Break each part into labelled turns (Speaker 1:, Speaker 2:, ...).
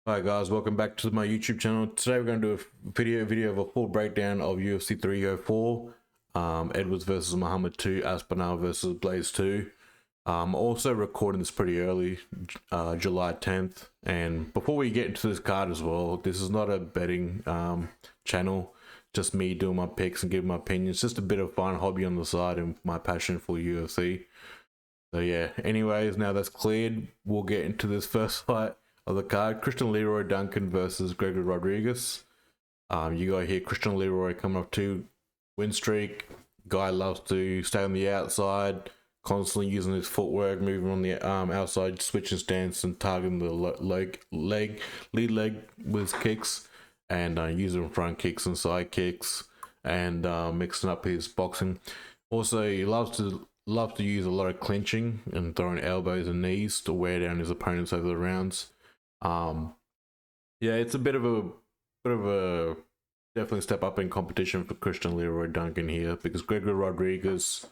Speaker 1: Hi guys, welcome back to my YouTube channel. Today we're going to do a video of a full breakdown of UFC 304, Edwards versus Muhammad II, Aspinall versus Blaydes II. Also recording this pretty early, July 10th. And before we get into this card as well, this is not a betting channel, just me doing my picks and giving my opinions. Just a bit of fun hobby on the side and my passion for UFC. So yeah, anyways, now that's cleared, we'll get into this first fight of the card. Leroy Duncan versus Gregory Rodrigues. You got here Christian Leroy coming off 2-win streak. Guy loves to stay on the outside, constantly using his footwork, moving on the outside, switching stance and targeting the lead leg with his kicks, and using front kicks and side kicks, and mixing up his boxing. Also, he loves to use a lot of clinching and throwing elbows and knees to wear down his opponents over the rounds. Yeah, it's a bit of a definitely step up in competition for Christian Leroy Duncan here, because Gregory Rodrigues,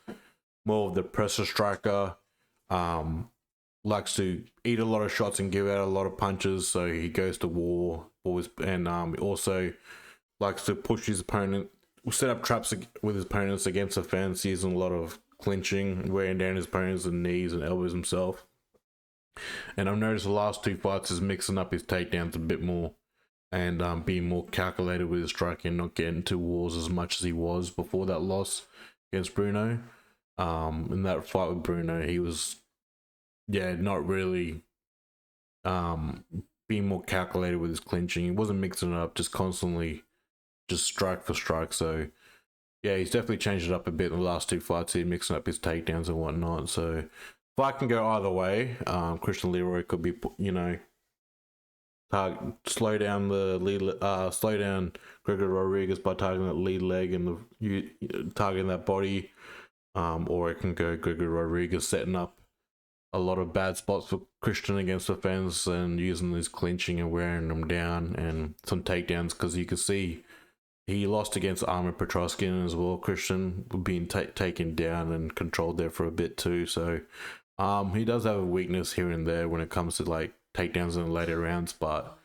Speaker 1: more of the pressure striker, likes to eat a lot of shots and give out a lot of punches, so he goes to war always, and also likes to push his opponent, set up traps with his opponents against the fence, using a lot of clinching, wearing down his opponents and knees and elbows himself. And I've noticed the last two fights is mixing up his takedowns a bit more, and being more calculated with his striking, not getting to wars as much as he was before that loss against Bruno. In that fight with Bruno, he was, not really being more calculated with his clinching. He wasn't mixing it up, just constantly just strike for strike. So yeah, he's definitely changed it up a bit in the last two fights. He's mixing up his takedowns and whatnot. So fight can go either way. Christian Leroy could be, slow down the lead, slow down Gregory Rodrigues by targeting that lead leg and targeting that body, or it can go Gregory Rodrigues setting up a lot of bad spots for Christian against the fence and using his clinching and wearing them down and some takedowns, because you can see he lost against Armin Petrosyan as well. Christian being taken down and controlled there for a bit too. So he does have a weakness here and there when it comes to like takedowns in the later rounds, but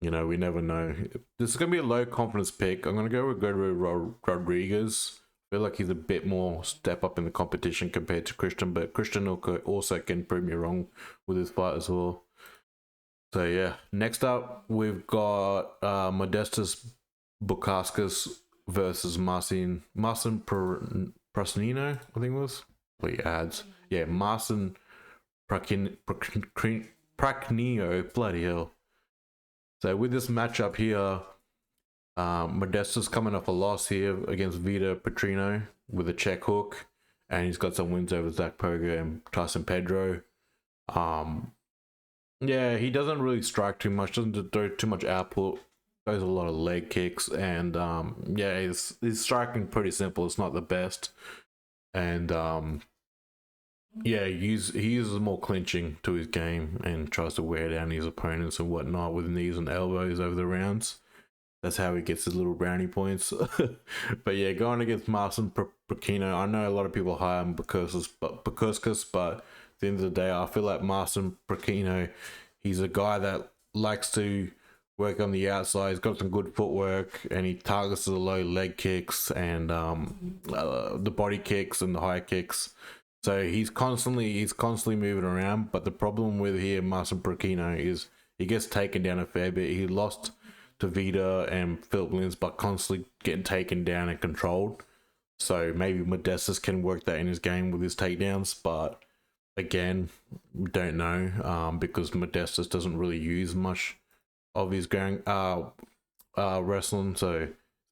Speaker 1: we never know. This is gonna be a low confidence pick. I'm gonna go with Gregory Rodrigues. I feel like he's a bit more step up in the competition compared to Christian, but Christian also can prove me wrong with his fight as well. So yeah, next up we've got Modestas Bukauskas versus Marcin Prachnio, I think it was. Play ads. Yeah, Marcin Prachnio, bloody hell. So with this matchup here, Modestas coming off a loss here against Vita Petrino with a check hook, and he's got some wins over Zach Poga and Tyson Pedro. Yeah, he doesn't really strike too much, doesn't throw too much output, throws a lot of leg kicks, and yeah, his striking pretty simple. It's not the best, and yeah, he uses more clinching to his game and tries to wear down his opponents and whatnot with knees and elbows over the rounds. That's how he gets his little brownie points. But yeah, going against Marcin Prachnio, I know a lot of people hire him Bukauskas, but at the end of the day, I feel like Marcin Prachnio, he's a guy that likes to work on the outside. He's got some good footwork, and he targets the low leg kicks and the body kicks and the high kicks. So he's constantly moving around. But the problem with here Marcin Prachnio is he gets taken down a fair bit. He lost to Vita and Philip Lins, but constantly getting taken down and controlled. So maybe Modestas can work that in his game with his takedowns, but again, we don't know, because Modestas doesn't really use much of his ground wrestling, so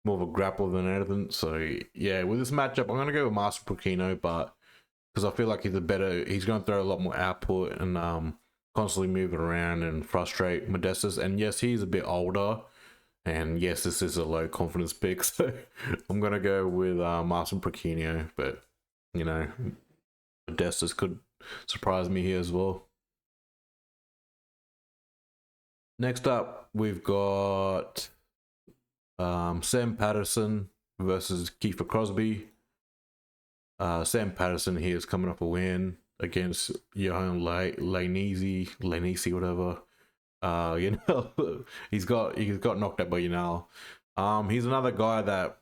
Speaker 1: more of a grappler than anything. So yeah, with this matchup, I'm gonna go with Marcin Prachnio, but because I feel like he's gonna throw a lot more output and constantly moving around and frustrate Modestas. And yes, he's a bit older, and yes, this is a low confidence pick, so I'm gonna go with Marcin Prachnio, but Modestas could surprise me here as well. Next up, we've got Sam Patterson versus Kiefer Crosbie. Sam Patterson here is coming off a win against Johan Lanisi, whatever. he's got knocked out by he's another guy that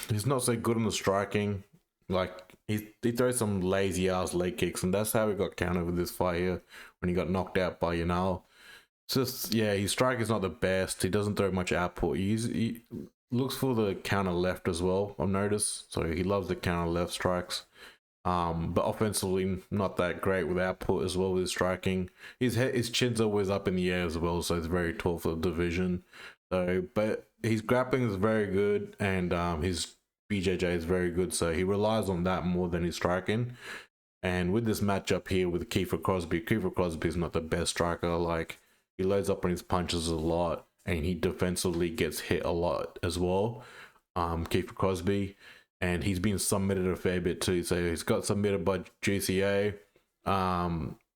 Speaker 1: he's not so good on the striking. Like he throws some lazy ass leg kicks, and that's how he got countered with this fight here when he got knocked out by It's just, yeah, his strike is not the best. He doesn't throw much output. He looks for the counter left as well, I've noticed. So he loves the counter left strikes. But offensively, not that great with output as well with his striking. His chin's always up in the air as well, so it's very tall for the division. So, but his grappling is very good, and his BJJ is very good. So he relies on that more than his striking. And with this matchup here with Kiefer Crosbie is not the best striker. Like, he loads up on his punches a lot, and he defensively gets hit a lot as well. Kiefer Crosbie, and he's been submitted a fair bit too. So he's got submitted by GCA.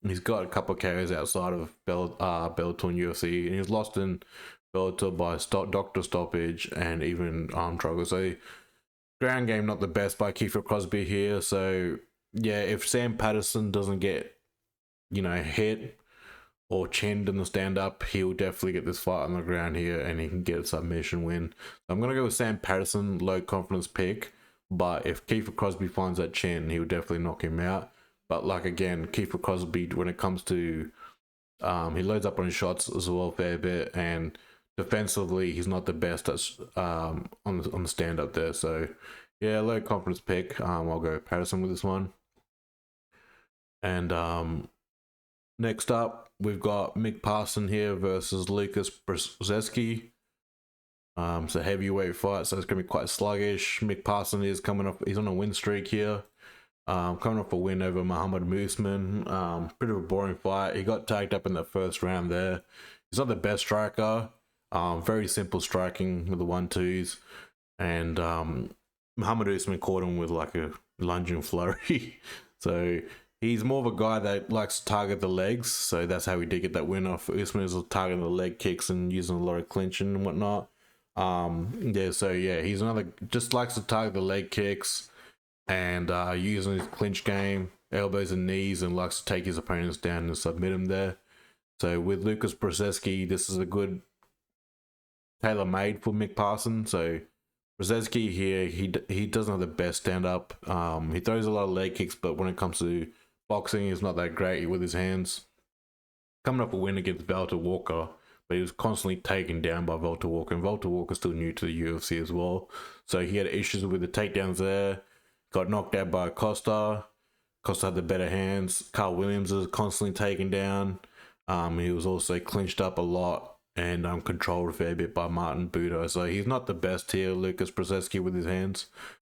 Speaker 1: He's got a couple of KOs outside of Bellator and UFC, and he's lost in Bellator by doctor stoppage and even struggle. So ground game not the best by Kiefer Crosbie here. So yeah, if Sam Patterson doesn't get hit or chinned in the stand-up, he'll definitely get this fight on the ground here, and he can get a submission win. I'm going to go with Sam Patterson, low confidence pick, but if Kiefer Crosbie finds that chin, he'll definitely knock him out. But like, again, Kiefer Crosbie, when it comes to, he loads up on his shots as well a fair bit, and defensively, he's not the best at, on the stand-up there. So yeah, low confidence pick. I'll go Patterson with this one. And next up, we've got Mick Parson here versus Łukasz Brzeski. It's a heavyweight fight, so it's going to be quite sluggish. Mick Parson is coming off, he's on a win streak here. Coming off a win over Muhammad Usman. Bit of a boring fight. He got tagged up in the first round there. He's not the best striker. Very simple striking with the 1-2s. And Muhammad Usman caught him with like a lunging flurry. So he's more of a guy that likes to target the legs, so that's how he did get that win off. Usman is targeting the leg kicks and using a lot of clinching and whatnot. He's another, just likes to target the leg kicks and using his clinch game, elbows and knees, and likes to take his opponents down and submit him there. So with Łukasz Brzeski, this is a good tailor-made for Mick Parson. So Brzeski here, he doesn't have the best stand-up. He throws a lot of leg kicks, but when it comes to boxing, he's not that great with his hands. Coming up a win against Valter Walker, but he was constantly taken down by Valter Walker, and Valter Walker's still new to the UFC as well. So he had issues with the takedowns there. Got knocked out by Costa. Costa had the better hands. Carl Williams is constantly taken down. He was also clinched up a lot and controlled a fair bit by Martin Budo. So he's not the best here, Łukasz Brzeski, with his hands.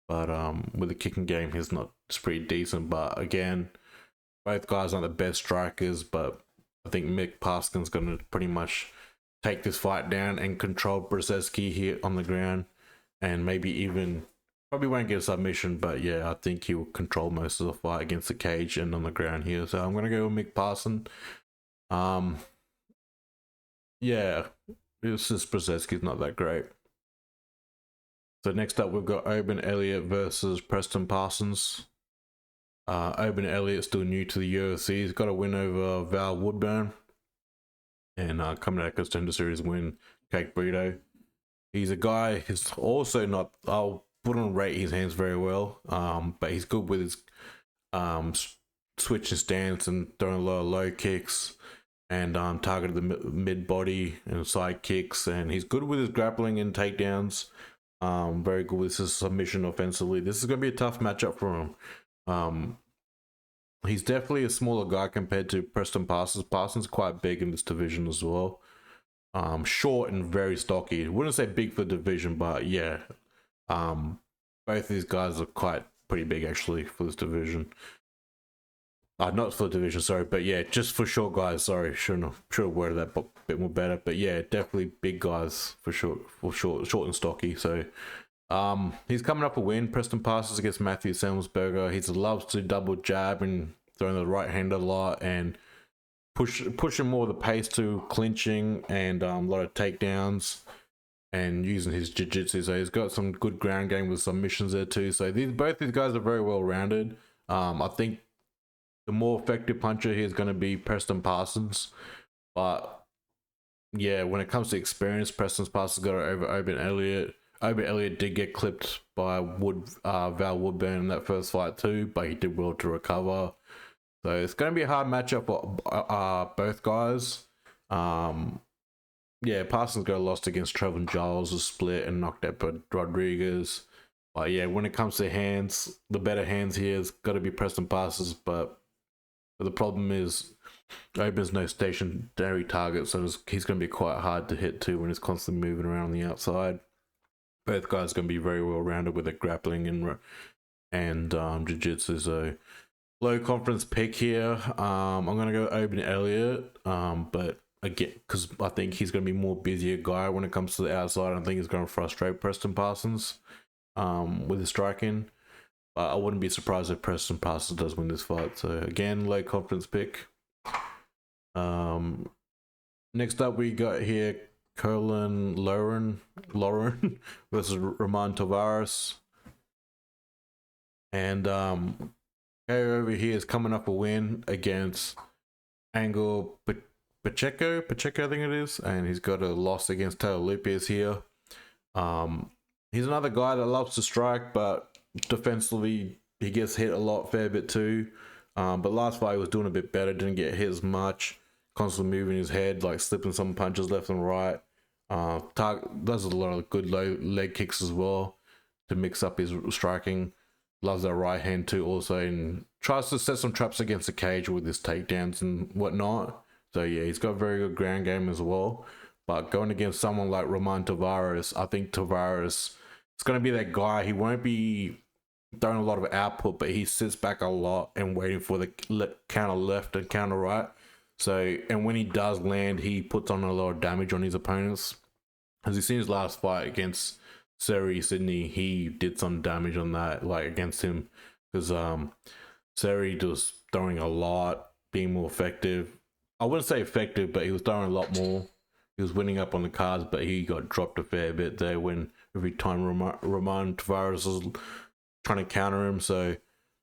Speaker 1: But with the kicking game, it's pretty decent. But again, both guys aren't the best strikers, but I think Mick Parson's going to pretty much take this fight down and control Brzeski here on the ground, and maybe even, probably won't get a submission, but yeah, I think he will control most of the fight against the cage and on the ground here. So I'm going to go with Mick Parson. Yeah, it's just Brzeski's not that great. So next up, we've got Oban Elliott versus Preston Parsons. Oban Elliott still new to the UFC. He's got a win over Val Woodburn, and coming out of Contender Series win, Cake Burrito. He's a guy who's also not, I wouldn't rate his hands very well, but he's good with his switching stance and throwing a lot of low kicks, and targeted the mid body and side kicks, and he's good with his grappling and takedowns. Very good with his submission offensively. This is going to be a tough matchup for him. He's definitely a smaller guy compared to Preston Parsons. Parsons quite big in this division as well. Short and very stocky. Wouldn't say big for the division, but yeah. Both these guys are pretty big actually for this division. Not for the division, sorry, but yeah, just for short guys. Sorry, should have worded that a bit more better. But yeah, definitely big guys for short and stocky. So he's coming up a win. Preston Parsons against Matthew Semelsberger. He loves to double jab and throwing the right hand a lot, and pushing more of the pace to clinching and a lot of takedowns and using his jiu-jitsu. So he's got some good ground game with submissions there too. So both these guys are very well rounded. I think the more effective puncher here is going to be Preston Parsons, but yeah, when it comes to experience, Preston's passes got it over Oban Elliott. Oban Elliott did get clipped by Val Woodburn in that first fight too, but he did well to recover. So it's going to be a hard matchup for both guys. Yeah, Parsons got lost against Trevin Giles, a split, and knocked out by Rodrigues. But yeah, when it comes to hands, the better hands here has got to be Preston Parsons. But the problem is, Oban's no stationary target, so he's going to be quite hard to hit too when he's constantly moving around on the outside. Both guys going to be very well rounded with their grappling and jiu-jitsu. So low confidence pick here. I'm going to go Oban Elliott, but again, because I think he's going to be more busier guy when it comes to the outside. I think he's going to frustrate Preston Parsons with his striking. But I wouldn't be surprised if Preston Parsons does win this fight. So again, low confidence pick. Next up we got here Caolán Loughran versus Ramon Taveras. And over here is coming up a win against Angel Pacheco, I think it is, and he's got a loss against Taylor Lopez here. He's another guy that loves to strike, but defensively he gets hit a lot, fair bit too. But last fight he was doing a bit better, didn't get hit as much, constantly moving his head, like slipping some punches left and right. Does a lot of good low leg kicks as well to mix up his striking. Loves that right hand too also, and tries to set some traps against the cage with his takedowns and whatnot. So yeah, he's got a very good ground game as well. But going against someone like Ramon Taveras, I think Taveras is going to be that guy. He won't be throwing a lot of output, but he sits back a lot and waiting for the counter left and counter right. So, and when he does land, he puts on a lot of damage on his opponents. As you seen his last fight against Sydney, he did some damage on that, like against him, because Seri was throwing a lot, being more effective. I wouldn't say effective, but he was throwing a lot more. He was winning up on the cards, but he got dropped a fair bit there when every time Ramon Taveras was trying to counter him. So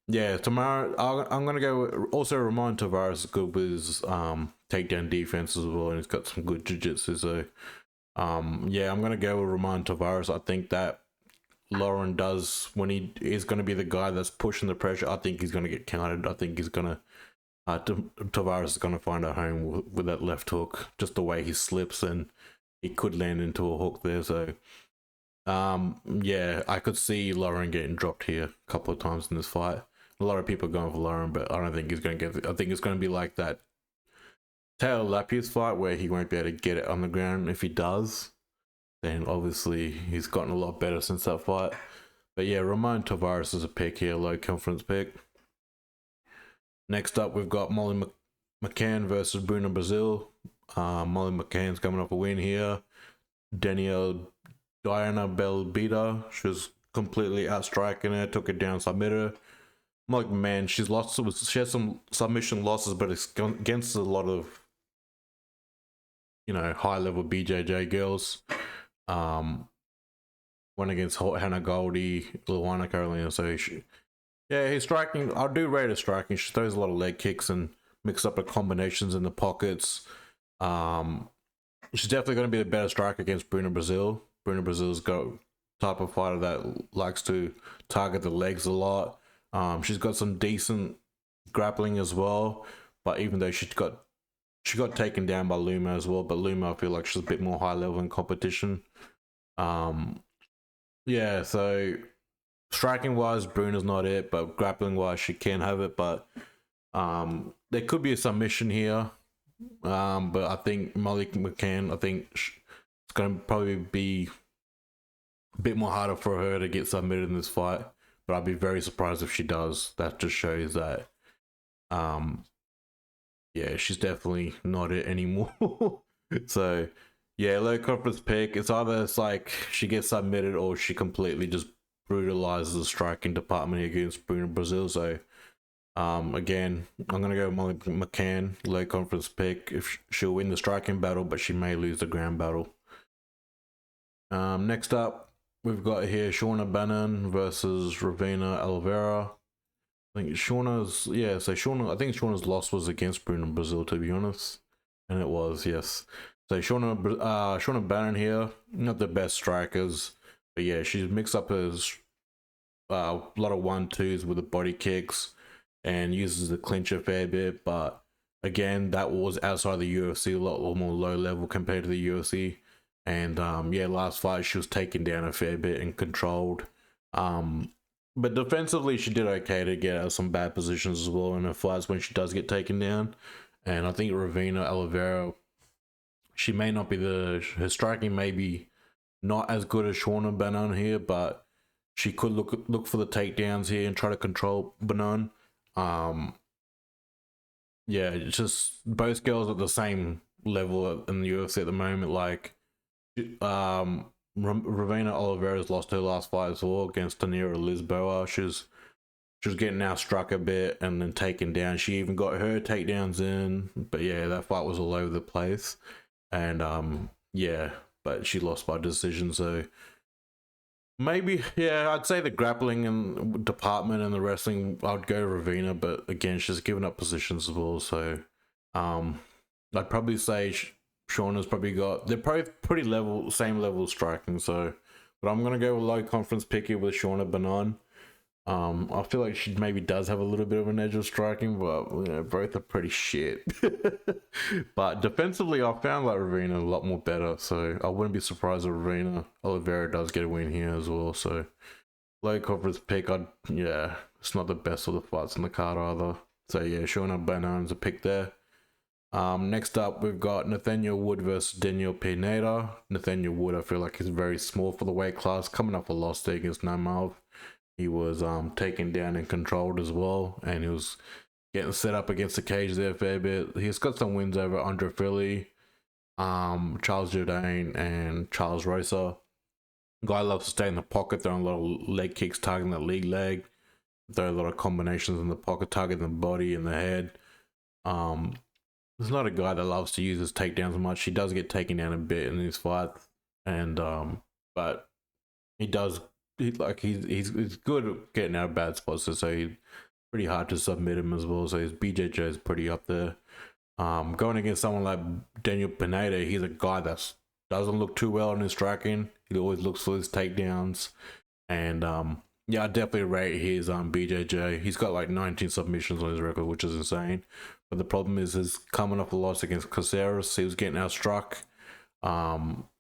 Speaker 1: yeah, tomorrow I'm gonna go. Also, Ramon Taveras is good with his takedown defense as well, and he's got some good jiu-jitsu. So yeah, I'm gonna go with Ramon Taveras. I think that Loughran does, when he is going to be the guy that's pushing the pressure, I think he's going to get countered. I think he's going to Taveras is going to find a home with that left hook, just the way he slips, and he could land into a hook there. So yeah, I could see Loughran getting dropped here a couple of times in this fight. A lot of people are going for Loughran, but I don't think he's going to get. I think it's going to be like that Taylor Lapier's fight where he won't be able to get it on the ground. If he does, then obviously he's gotten a lot better since that fight. But yeah, Ramon Taveras is a pick here, low confidence pick. Next up, we've got Molly McCann versus Bruno Brazil. Molly McCann's coming off a win here. Diana Belbita, she was completely outstriking her, took it down, submitted her. I'm like, man, she has some submission losses, but it's against a lot of, you know, high level BJJ girls. Went against Hannah Goldie, Luana Carolina. So yeah, his striking, I do rate her striking. She throws a lot of leg kicks and mixes up the combinations in the pockets. She's definitely going to be the better striker against Bruno Brazil. Bruno Brazil's got type of fighter that likes to target the legs a lot. She's got some decent grappling as well, but even though she got taken down by Luma as well, but Luma, I feel like she's a bit more high level in competition. Yeah, so striking wise, Bruno's not it, but grappling wise, she can have it. But there could be a submission here. But I think Molly McCann, I think it's going to probably be a bit more harder for her to get submitted in this fight. But I'd be very surprised if she does. That just shows that, yeah, she's definitely not it anymore. So yeah, low confidence pick. It's either like she gets submitted or she completely just brutalizes the striking department against Bruno Brazil. So again, I'm gonna go Molly McCann, low confidence pick. If she'll win the striking battle, but she may lose the ground battle. Next up, we've got here Shauna Bannon versus Ravina Oliveira. I think Shauna's, yeah, so Shauna, I think Shauna's loss was against Bruno Brazil, to be honest. And it was, yes. So Shauna Bannon here, not the best strikers, but yeah, she's mixed up his a lot of 1-2s with the body kicks and uses the clinch a fair bit. But again, that was outside the UFC, a lot more low level compared to the UFC. And yeah, last fight she was taken down a fair bit and controlled. But defensively, she did okay to get out of some bad positions as well in her fights when she does get taken down. And I think Ravina Oliveira, she may not be her striking may be not as good as Shauna Bannon here, but she could look for the takedowns here and try to control Bannon. Yeah, it's just both girls at the same level in the UFC at the moment. Like, Ravina Oliveira's lost her last fight as well against Tanira Lisboa. She was getting outstruck a bit and then taken down. She even got her takedowns in, but yeah, that fight was all over the place. And yeah, but she lost by decision. So maybe, yeah, I'd say the grappling and department and the wrestling, I'd go Ravina, but again, she's given up positions as well. So I'd probably say Shauna's probably got, they're probably pretty level, same level striking. So, but I'm gonna go with low confidence pick here with Shauna Bannon. I feel like she maybe does have a little bit of an edge of striking, but you know, both are pretty shit. But defensively, I found like Ravina a lot more better, so I wouldn't be surprised if Ravina Oliveira does get a win here as well. So low confidence pick, yeah, it's not the best of the fights in the card either. So yeah, Shauna Bannon's a pick there. Next up, we've got Nathaniel Wood versus Daniel Pineda. Nathaniel Wood, I feel like he's very small for the weight class, coming off a loss there against Namav. He was taken down and controlled as well, and he was getting set up against the cage there a fair bit. He's got some wins over Andre Philly, Charles Jourdain, and Charles Rosa. Guy loves to stay in the pocket, throwing a lot of leg kicks, targeting that lead leg. Throw a lot of combinations in the pocket, targeting the body and the head. He's not a guy that loves to use his takedowns much. He does get taken down a bit in his fight, and but he does. He's good at getting out of bad spots, so he's pretty hard to submit him as well. So his BJJ is pretty up there. Going against someone like Daniel Pineda, he's a guy that doesn't look too well in his striking. He always looks for his takedowns, and yeah, I definitely rate his BJJ. He's got like 19 submissions on his record, which is insane. But the problem is his coming off a loss against Caceres, he was getting outstruck.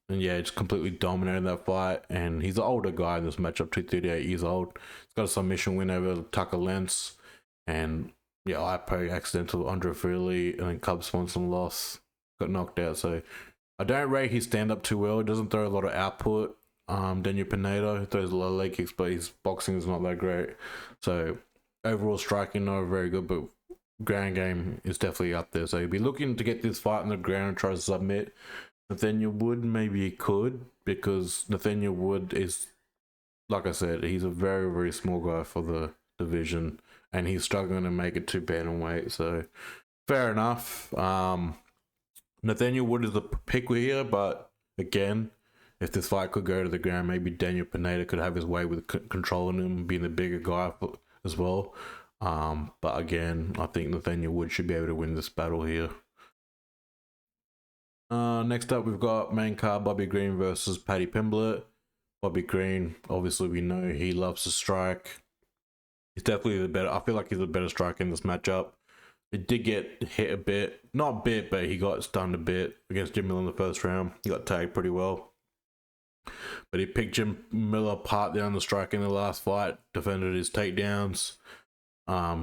Speaker 1: And yeah, just completely dominated that fight. And he's an older guy in this matchup, 238 years old. He's got a submission win over Tucker Lentz. And yeah, I probably accidental Andre Philly, and then Cub Swanson loss, got knocked out. So I don't rate his stand up too well. He doesn't throw a lot of output. Daniel Pineda throws a lot of leg kicks, but his boxing is not that great. So overall striking not very good, but ground game is definitely up there. So he'll be looking to get this fight on the ground and try to submit Nathaniel Wood. Maybe he could, because Nathaniel Wood is, like I said, he's a very, very small guy for the division, and he's struggling to make it to bantamweight. So fair enough. Nathaniel Wood is the pick here, but again, if this fight could go to the ground, maybe Daniel Pineda could have his way with controlling him, being the bigger guy as well. But again, I think Nathaniel Wood should be able to win this battle here. Next up, we've got main card Bobby Green versus Paddy Pimblett. Bobby Green, obviously we know he loves to strike. He's definitely the better. I feel like he's a better striker in this matchup. He did get hit a bit, not a bit, but he got stunned a bit against Jim Miller in the first round. He got tagged pretty well. But he picked Jim Miller apart there on the strike in the last fight, defended his takedowns.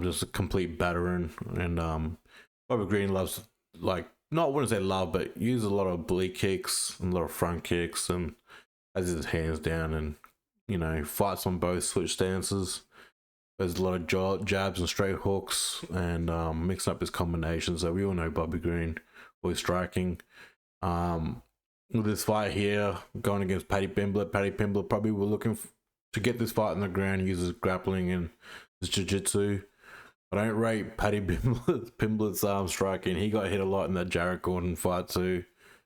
Speaker 1: Just a complete battering. And Bobby Green loves, like, not, I wouldn't say love, but uses a lot of oblique kicks and a lot of front kicks, and has his hands down, and, you know, fights on both switch stances. There's a lot of jabs and straight hooks, and mixing up his combinations. So we all know Bobby Green for his striking. With this fight here, going against Paddy Pimblett, Paddy Pimblett probably were looking to get this fight on the ground, uses grappling and his jiu-jitsu. I don't rate Paddy Pimblett's striking. He got hit a lot in that Jared Gordon fight too,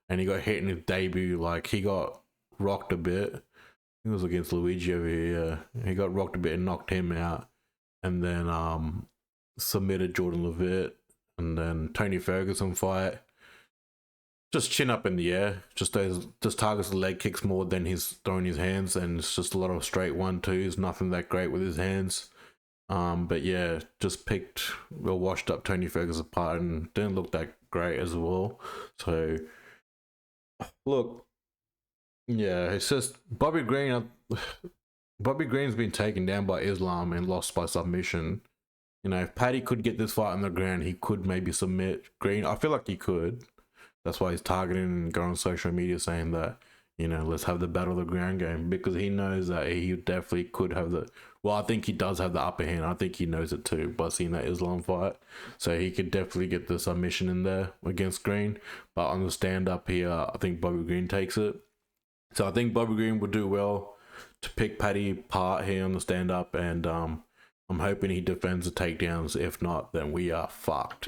Speaker 1: and he got hit in his debut. Like, he got rocked a bit. He was against Luigi over here. Yeah. He got rocked a bit and knocked him out, and then submitted Jordan Levitt, and then Tony Ferguson fight. just chin up in the air. Just targets the leg kicks more than he's throwing his hands, and it's just a lot of straight 1-2s. Nothing that great with his hands. But yeah, just picked a washed up Tony Ferguson apart and didn't look that great as well. So look, yeah, it's just Bobby Green. Bobby Green's been taken down by Islam and lost by submission. You know, if Paddy could get this fight on the ground, he could maybe submit Green. I feel like he could. That's why he's targeting and going on social media saying that, you know, let's have the battle of the ground game, because he knows that he definitely could have the. Well, I think he does have the upper hand. I think he knows it too by seeing that Islam fight. So he could definitely get the submission in there against Green. But on the stand up here, I think Bobby Green takes it. So I think Bobby Green would do well to pick Paddy apart here on the stand up, and I'm hoping he defends the takedowns. If not, then we are fucked.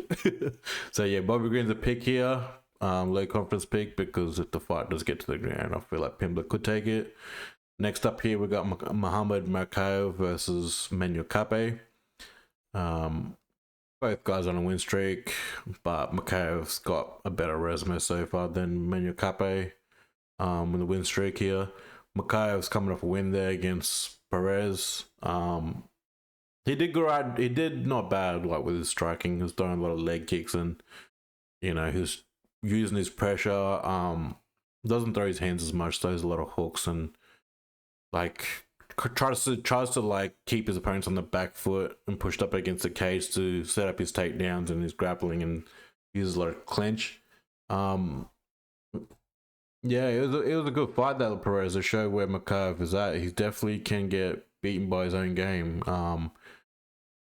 Speaker 1: So yeah, Bobby Green's a pick here, low confidence pick, because if the fight does get to the ground, I feel like Pimblett could take it. Next up here, we got Mokaev versus Manel Kape. Both guys on a win streak, but Mokaev's got a better resume so far than Manel Kape with the win streak here. Mokaev's coming off a win there against Perez. He did good. He did not bad, like with his striking. He was throwing a lot of leg kicks, and you know, he's using his pressure. Doesn't throw his hands as much. Throws a lot of hooks and like tries to like keep his opponents on the back foot and pushed up against the cage to set up his takedowns and his grappling, and uses a lot of clinch. Yeah, it was a good fight, that Perez, to show where Mokaev is at. He definitely can get beaten by his own game.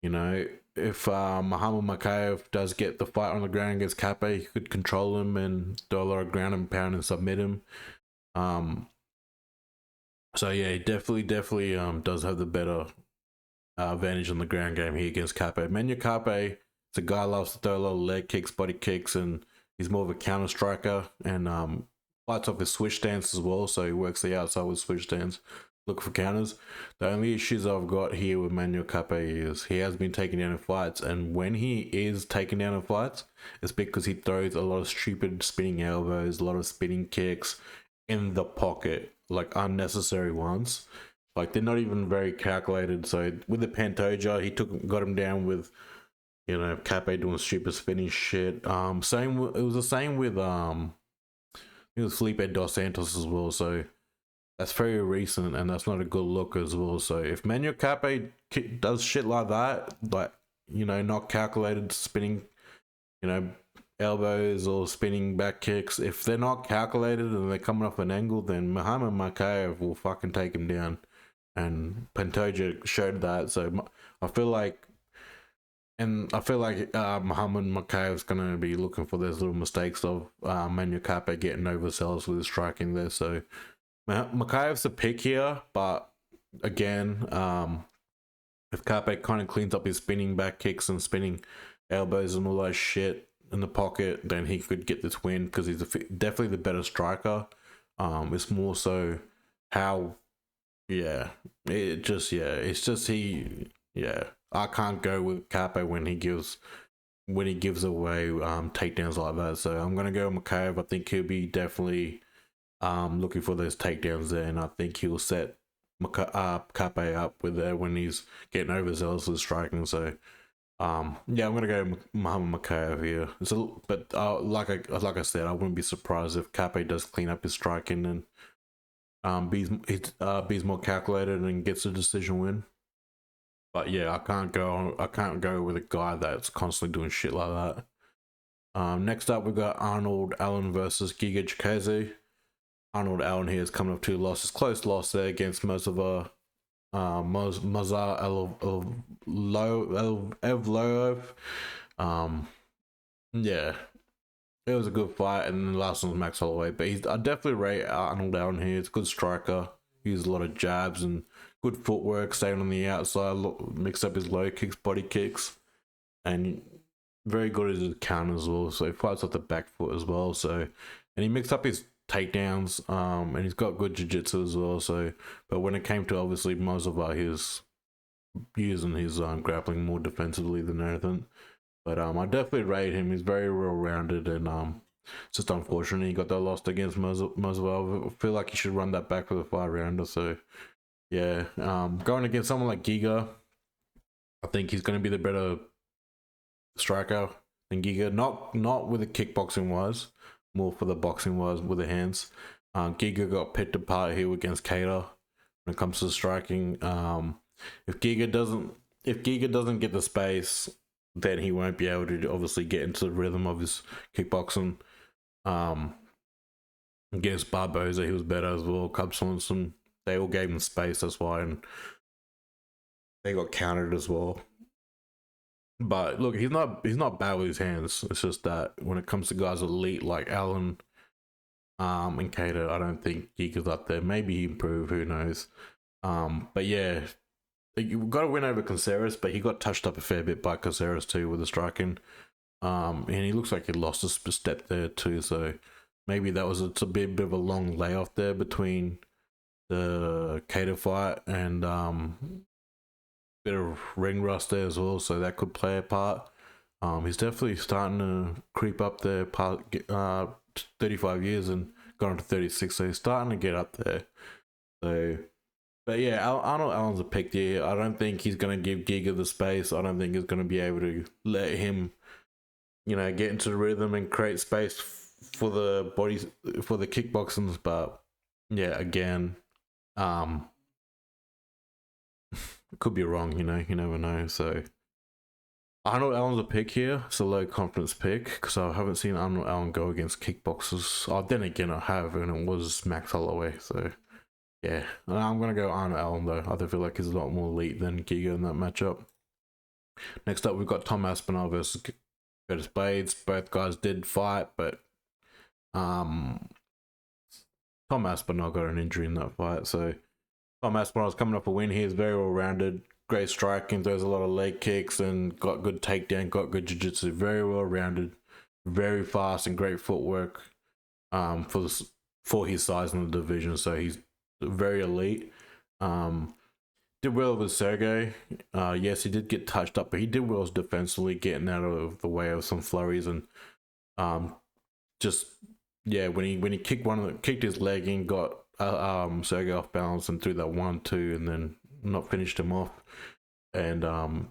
Speaker 1: You know, if Muhammad Mokaev does get the fight on the ground against Kape, he could control him and do a lot of ground and pound and submit him. So yeah, he definitely does have the better advantage on the ground game here against Kape. Manel Kape is a guy who loves to throw a lot of leg kicks, body kicks, and he's more of a counter striker, and fights off his switch stance as well. So he works the outside with switch stance, look for counters. The only issues I've got here with Manel Kape is he has been taken down in fights, and when he is taken down in fights, it's because he throws a lot of stupid spinning elbows, a lot of spinning kicks in the pocket, like unnecessary ones. Like they're not even very calculated. So with the Pantoja, he got him down with, you know, Kape doing stupid spinning shit. It was the same with it was Felipe Dos Santos as well. So that's very recent, and that's not a good look as well. So if Manel Kape does shit like that, like, you know, not calculated spinning, you know, elbows or spinning back kicks, if they're not calculated and they're coming off an angle, then Muhammad Mokaev will fucking take him down. And Pantoja showed that. So I feel like Muhammad Mokaev's gonna be looking for those little mistakes of Manel Kape getting overzealous with his striking there. So Mokaev's a pick here, but again, if Kape kind of cleans up his spinning back kicks and spinning elbows and all that shit in the pocket, then he could get this win, because he's definitely the better striker. It's more so how, it's just I can't go with Kape when he gives away takedowns like that. So I'm gonna go with Mokaev. I think he'll be definitely looking for those takedowns there, and I think he'll set Kape up with there when he's getting overzealous with striking. So I'm gonna go Muhammad Mokaev here. But like I said, I wouldn't be surprised if Kape does clean up his striking and be's more calculated and gets a decision win. But yeah, I can't go with a guy that's constantly doing shit like that. Next up, we've got Arnold Allen versus Giga Chikadze. Arnold Allen here is coming off 2 losses, close loss there against Mazar Evloev. Yeah, it was a good fight, and the last one was Max Holloway. But I definitely rate Arnold Allen here. It's a good striker. He uses a lot of jabs and good footwork, staying on the outside, mix up his low kicks, body kicks, and very good at his counter as well. So he fights off the back foot as well. So, and he mixed up his takedowns, and he's got good jiu-jitsu as well. So, but when it came to obviously Mozavar, he's using his grappling more defensively than anything. But I definitely rate him. He's very well-rounded, and It's just unfortunate he got that loss against Moswell. I feel like he should run that back for the 5-rounder. So yeah, going against someone like Giga, I think he's going to be the better striker than Giga. Not with the kickboxing wise, more for the boxing wise with the hands. Giga got picked apart here against Kater when it comes to striking. If Giga doesn't get the space, then he won't be able to obviously get into the rhythm of his kickboxing. Against Barboza, he was better as well. Cub Swanson, they all gave him space, that's why, and they got countered as well. But look, he's not bad with his hands. It's just that when it comes to guys elite like Allen, and Cater, I don't think Giga's up there. Maybe he improved, who knows. But yeah, you got to win over Caceres, but he got touched up a fair bit by Caceres too with the striking. And he looks like he lost a step there too. So maybe it's a bit of a long layoff there between the Cater fight and bit of ring rust there as well. So that could play a part. He's definitely starting to creep up there. 35 years and got on to 36, so he's starting to get up there. So, but yeah, Arnold Allen's a pick here. I don't think he's going to give Giga the space. I don't think he's going to be able to let him, get into the rhythm and create space for the bodies, for the kickboxing. But yeah, again, could be wrong, you never know. So Arnold Allen's a pick here. It's a low confidence pick because I haven't seen Arnold Allen go against kickboxers. Oh, then again, I have, and it was Max Holloway. So yeah, I'm gonna go Arnold Allen though. I feel like he's a lot more elite than Giga in that matchup. Next up, we've got Tom Aspinall versus Curtis Blaydes. Both guys did fight, but Tom Aspinall got an injury in that fight. So Tom Aspinall's coming off a win. He is very well rounded. Great striking, throws a lot of leg kicks and got good takedown, got good jiu-jitsu, very well rounded, very fast and great footwork for his size in the division. So he's very elite. Did well with Sergey. Yes, he did get touched up, but he did well defensively, getting out of the way of some flurries and when he kicked his leg in, got Sergey off balance and threw that 1-2 and then not finished him off. And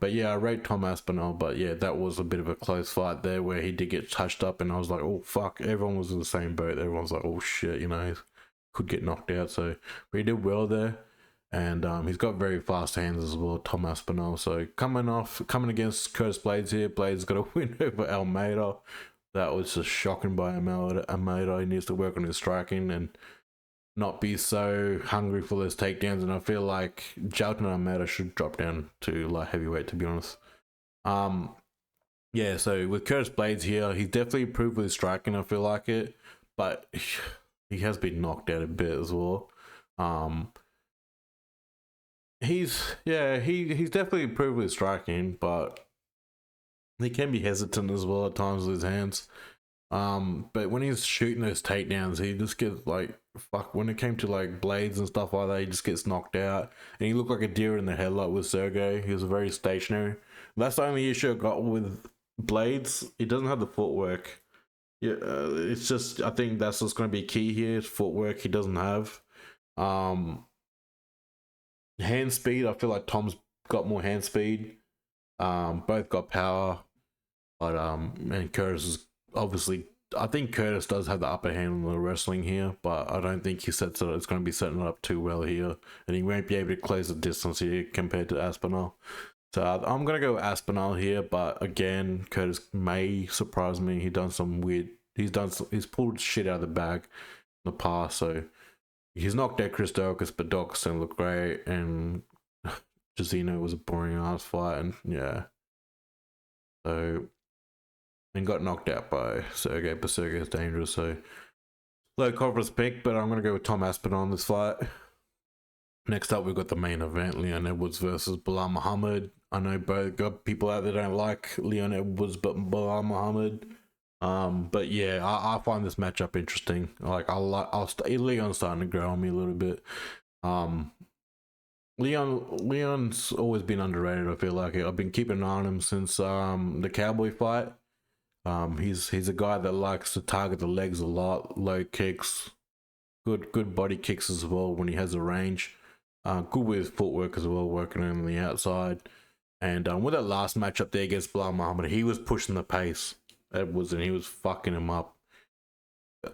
Speaker 1: but yeah, I rate Tom Aspinall, but yeah, that was a bit of a close fight there where he did get touched up and I was like, oh fuck, everyone was in the same boat. Everyone's like, oh shit, he could get knocked out. So but he did well there, and he's got very fast hands as well, Tom Aspinall. So coming against Curtis Blaydes here, Blaydes got a win over Almeida. That was just shocking by Almeida. He needs to work on his striking and not be so hungry for those takedowns, and I feel like Jalton Almeida should drop down to light heavyweight, to be honest. Yeah, so with Curtis Blaydes here, he's definitely improved with his striking, I feel like it, but he has been knocked out a bit as well. He's definitely improved with his striking, but he can be hesitant as well at times with his hands. But when he's shooting those takedowns, he just gets like, fuck, when it came to like Blaydes and stuff like that, he just gets knocked out. And he looked like a deer in the headlight with Sergey. He was very stationary. That's the only issue I got with Blaydes. He doesn't have the footwork. Yeah, it's just, I think that's what's going to be key here, is footwork he doesn't have. Hand speed, I feel like Tom's got more hand speed. Both got power. But, and Curtis is obviously, I think Curtis does have the upper hand on the wrestling here, but I don't think it's going to be setting it up too well here, and he won't be able to close the distance here compared to Aspinall. So I'm going to go Aspinall here, but again, Curtis may surprise me. He's pulled shit out of the bag in the past, so he's knocked out Chris Daukaus, but Daukaus didn't look great, and Jazino was a boring ass fight, and yeah. So, and got knocked out by Sergey, but Sergey's dangerous, so low confidence pick, but I'm going to go with Tom Aspinall in this fight. Next up, we've got the main event, Leon Edwards versus Belal Muhammad. I know both got people out there don't like Leon Edwards, but Belal Muhammad. But yeah, I find this matchup interesting. Like, Leon's starting to grow on me a little bit. Leon's always been underrated, I feel like. I've been keeping an eye on him since the Cowboy fight. He's a guy that likes to target the legs a lot, low kicks, good body kicks as well when he has a range. Good with his footwork as well, working on the outside. And with that last matchup there against Belal Muhammad, he was pushing the pace. And he was fucking him up.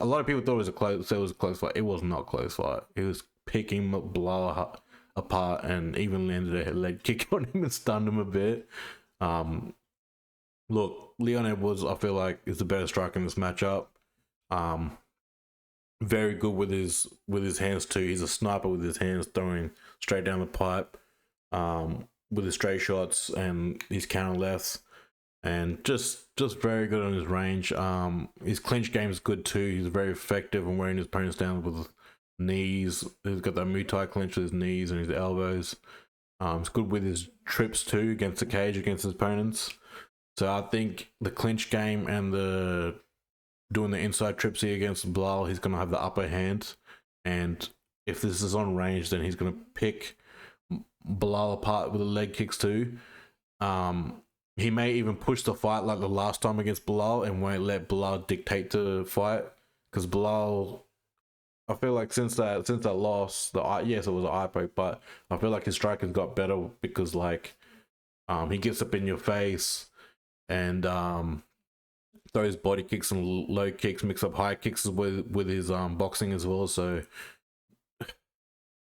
Speaker 1: A lot of people thought it was a close fight. It was not a close fight. He was picking Belal apart and even landed a leg kick on him and stunned him a bit. Look, Leon Edwards, I feel like, is the better striker in this matchup. Very good with his hands too. He's a sniper with his hands, throwing straight down the pipe, with his straight shots and his counter lefts, and just very good on his range. His clinch game is good too. He's very effective in wearing his opponents down with knees. He's got that Muay Thai clinch with his knees and his elbows. He's good with his trips too against the cage, against his opponents. So I think the clinch game and the doing the inside trips here against Belal, he's going to have the upper hand. And if this is on range, then he's going to pick Belal apart with the leg kicks too. He may even push the fight like the last time against Belal and won't let Belal dictate the fight. Because Belal, I feel like since that loss, yes, it was an eye poke, but I feel like his striking's got better because like he gets up in your face and throws body kicks and low kicks, mix up high kicks with his boxing as well. So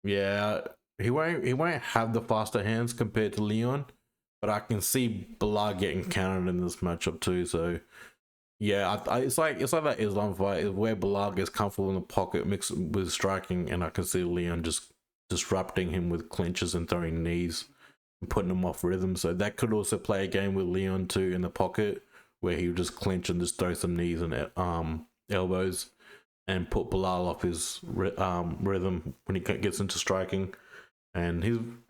Speaker 1: yeah, he won't have the faster hands compared to Leon, but I can see Belal getting countered in this matchup too. So yeah, it's like that Islam fight where Belal gets comfortable in the pocket, mixed with striking, and I can see Leon just disrupting him with clinches and throwing knees and putting him off rhythm. So that could also play a game with Leon too in the pocket, where he would just clinch and just throw some knees and elbows and put Belal off his rhythm when he gets into striking. And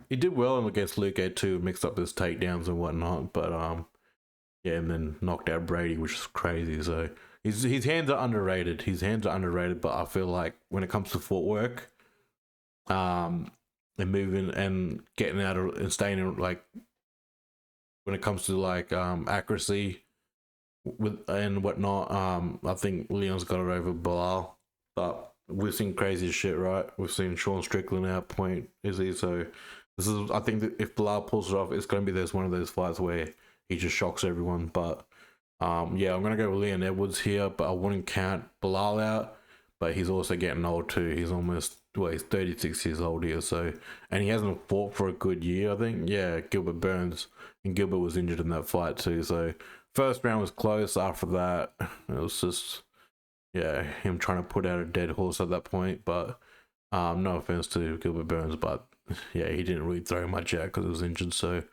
Speaker 1: he did well against Łukasz too, mixed up his takedowns and whatnot. But yeah, and then knocked out Brady, which is crazy. So his hands are underrated. But I feel like when it comes to footwork, and moving and getting out of and staying in, like when it comes to like accuracy with and whatnot, I think Leon's got it over Belal. But we've seen crazy shit, right? We've seen Sean Strickland outpoint Izzy. So this is, I think that if Belal pulls it off, it's going to be one of those fights where he just shocks everyone. But yeah, I'm going to go with Leon Edwards here, but I wouldn't count Belal out. But he's also getting old too. He's almost, he's 36 years old here. So, and he hasn't fought for a good year, I think. Yeah, Gilbert Burns, and Gilbert was injured in that fight too. So first round was close. After that, it was just, yeah, him trying to put out a dead horse at that point. But no offense to Gilbert Burns, but yeah, he didn't really throw much out because he was injured. So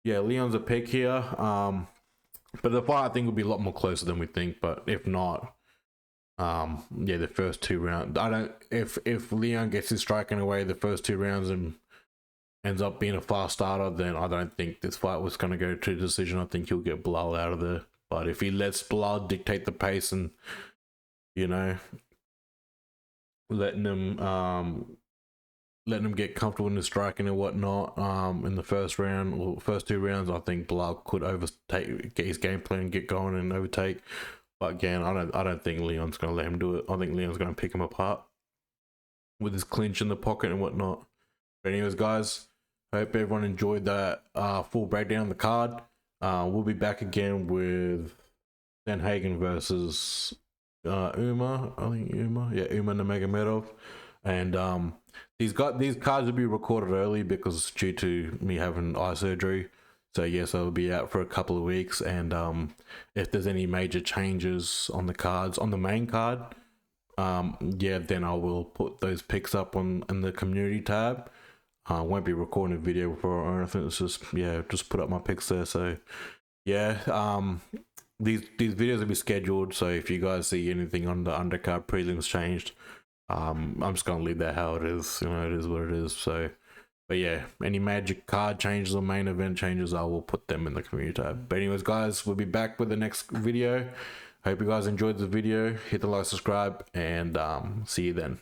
Speaker 1: yeah, Leon's a pick here. But the fight I think will be a lot more closer than we think. But if not, yeah, the first 2 rounds, if Leon gets his striking away the first 2 rounds and ends up being a fast starter, then I don't think this fight was going to go to decision. I think he'll get Belal out of there. But if he lets Belal dictate the pace and, you know, letting him get comfortable in the striking and whatnot, in the first round or first 2 rounds, I think Belal could get his game plan, get going and overtake. But again, I don't think Leon's going to let him do it. I think Leon's going to pick him apart with his clinch in the pocket and whatnot. But anyways, guys, I hope everyone enjoyed that full breakdown of the card. We'll be back again with Sanhagen versus Uma. I think Uma. Yeah, Uma Nurmagomedov. And these cards will be recorded early because due to me having eye surgery. So yes, I'll be out for a couple of weeks, and if there's any major changes on the cards, on the main card, yeah, then I will put those picks up in the community tab. I won't be recording a video for anything. It's just, yeah, just put up my picks there. So yeah, these videos will be scheduled. So if you guys see anything on the undercard prelims changed, I'm just gonna leave that how it is. You know, it is what it is. So. But yeah, any magic card changes or main event changes, I will put them in the community tab. But anyways, guys, we'll be back with the next video. Hope you guys enjoyed the video. Hit the like, subscribe, and see you then.